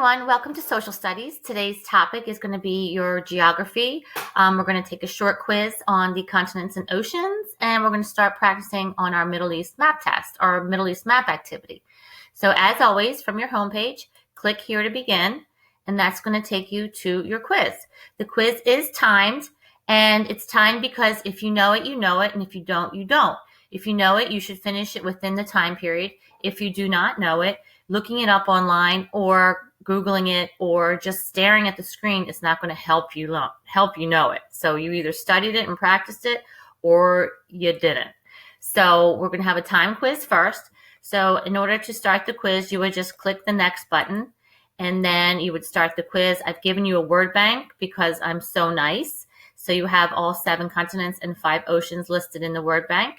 everyone, welcome to Social Studies. Today's topic is going to be your geography. We're going to take a short quiz on the continents and oceans, and we're going to start practicing on our Middle East map test, our Middle East map activity. So as always, from your homepage, click here to begin, and that's going to take you to your quiz. The quiz is timed, and it's timed because if you know it, you know it, and if you don't, you don't. If you know it, you should finish it within the time period. If you do not know it, looking it up online or Googling it or just staring at the screen is not going to help you know it. So you either studied it and practiced it or you didn't. So we're going to have a time quiz first. So in order to start the quiz, you would just click the next button and then you would start the quiz. I've given you a word bank because I'm so nice. So you have all 7 continents and 5 oceans listed in the word bank.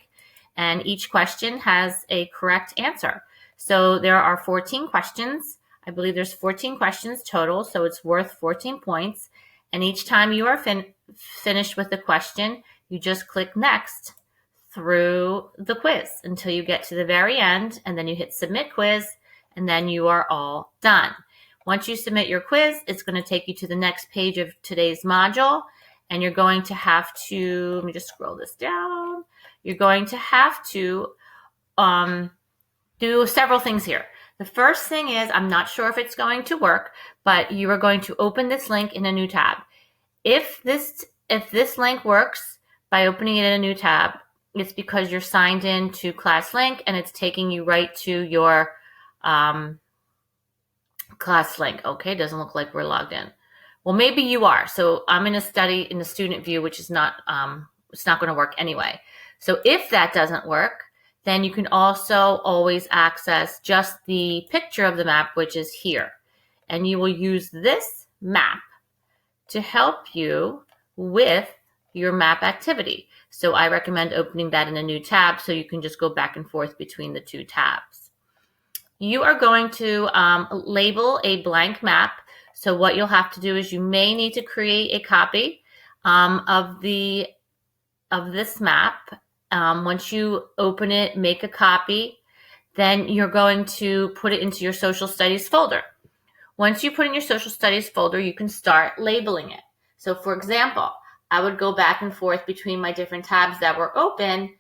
And each question has a correct answer. So there are 14 questions. I believe there's 14 questions total, so it's worth 14 points. And each time you are finished with the question, you just click next through the quiz until you get to the very end, and then you hit submit quiz, and then you are all done. Once you submit your quiz, it's going to take you to the next page of today's module, and you're going to have to, let me just scroll this down. You're going to have to do several things here. The first thing is, I'm not sure if it's going to work, but you are going to open this link in a new tab. If this link works by opening it in a new tab, it's because you're signed in to ClassLink and it's taking you right to your ClassLink. Okay, doesn't look like we're logged in. Well, maybe you are. So I'm in a study in the student view, which is not, it's not going to work anyway. So if that doesn't work, then you can also always access just the picture of the map, which is here. And you will use this map to help you with your map activity. So I recommend opening that in a new tab so you can just go back and forth between the 2 tabs. You are going to label a blank map. So what you'll have to do is you may need to create a copy of this map. Once you open it, make a copy, then you're going to put it into your social studies folder. Once you put in your social studies folder, you can start labeling it. So for example, I would go back and forth between my different tabs that were open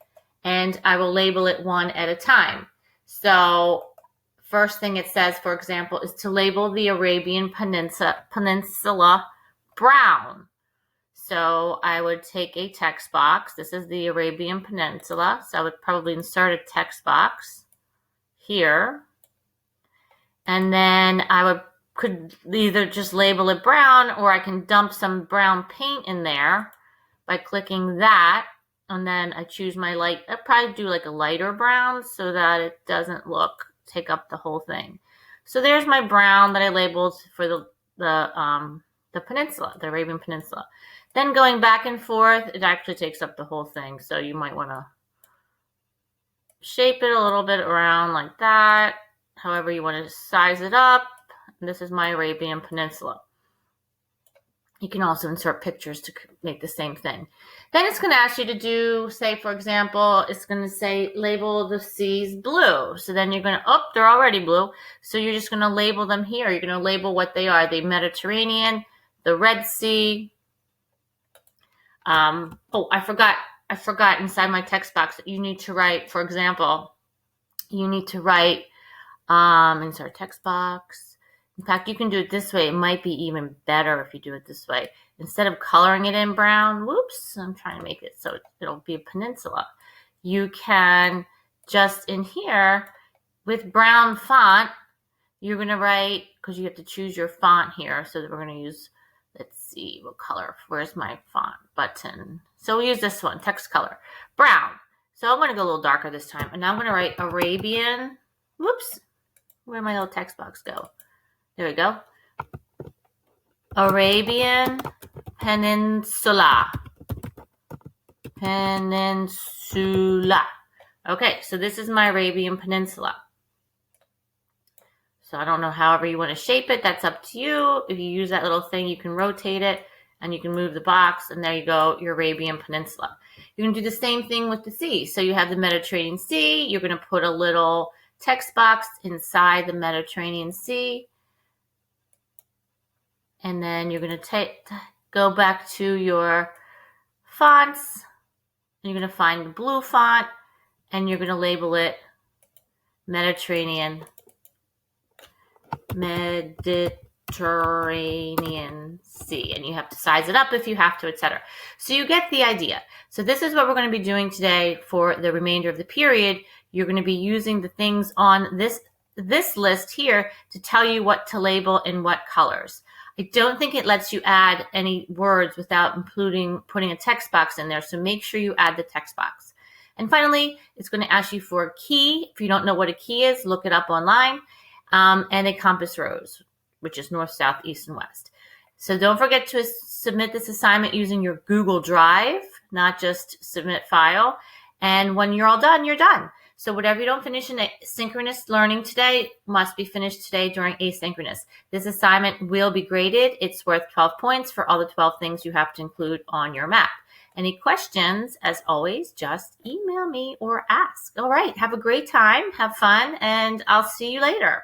and I will label it one at a time. So first thing it says, for example, is to label the Arabian Peninsula brown. So I would take a text box. This is the Arabian Peninsula. So I would probably insert a text box here. And then I could either just label it brown or I can dump some brown paint in there by clicking that. And then I choose my light. I'd probably do like a lighter brown so that it doesn't take up the whole thing. So there's my brown that I labeled for the peninsula, the Arabian Peninsula. Then going back and forth, it actually takes up the whole thing. So you might want to shape it a little bit around like that. However you want to size it up. And this is my Arabian Peninsula. You can also insert pictures to make the same thing. Then it's going to ask you to do, say, for example, it's going to say label the seas blue. So then you're going to, they're already blue. So you're just going to label them here. You're going to label what they are. The Mediterranean, the Red Sea. I forgot inside my text box that you need to write, for example, you need to write, insert text box. In fact, you can do it this way. It might be even better if you do it this way. Instead of coloring it in brown, I'm trying to make it so it'll be a peninsula. You can just in here with brown font, you're going to write, because you have to choose your font here. So that we're going to use, let's see, what color? Where's my font button? So we'll use this one, text color, brown. So I'm going to go a little darker this time. And now I'm going to write Arabian, where'd my little text box go? There we go. Arabian Peninsula. Okay, so this is my Arabian Peninsula. So I don't know, however you want to shape it, that's up to you. If you use that little thing, you can rotate it and you can move the box, and there you go, your Arabian Peninsula. You can do the same thing with the sea. So you have the Mediterranean Sea. You're going to put a little text box inside the Mediterranean Sea. And then you're going to go back to your fonts, and you're going to find the blue font, and you're going to label it Mediterranean Sea, and you have to size it up if you have to, etc. So you get the idea. So this is what we're going to be doing today for the remainder of the period. You're going to be using the things on this list here to tell you what to label in what colors. I don't think it lets you add any words without putting a text box in there, so make sure you add the text box. And finally, it's going to ask you for a key. If you don't know what a key is, look it up online. And a compass rose, which is north, south, east, and west. So don't forget to submit this assignment using your Google Drive, not just submit file. And when you're all done, you're done. So whatever you don't finish in synchronous learning today must be finished today during asynchronous. This assignment will be graded. It's worth 12 points for all the 12 things you have to include on your map. Any questions, as always, just email me or ask. All right, have a great time, have fun, and I'll see you later.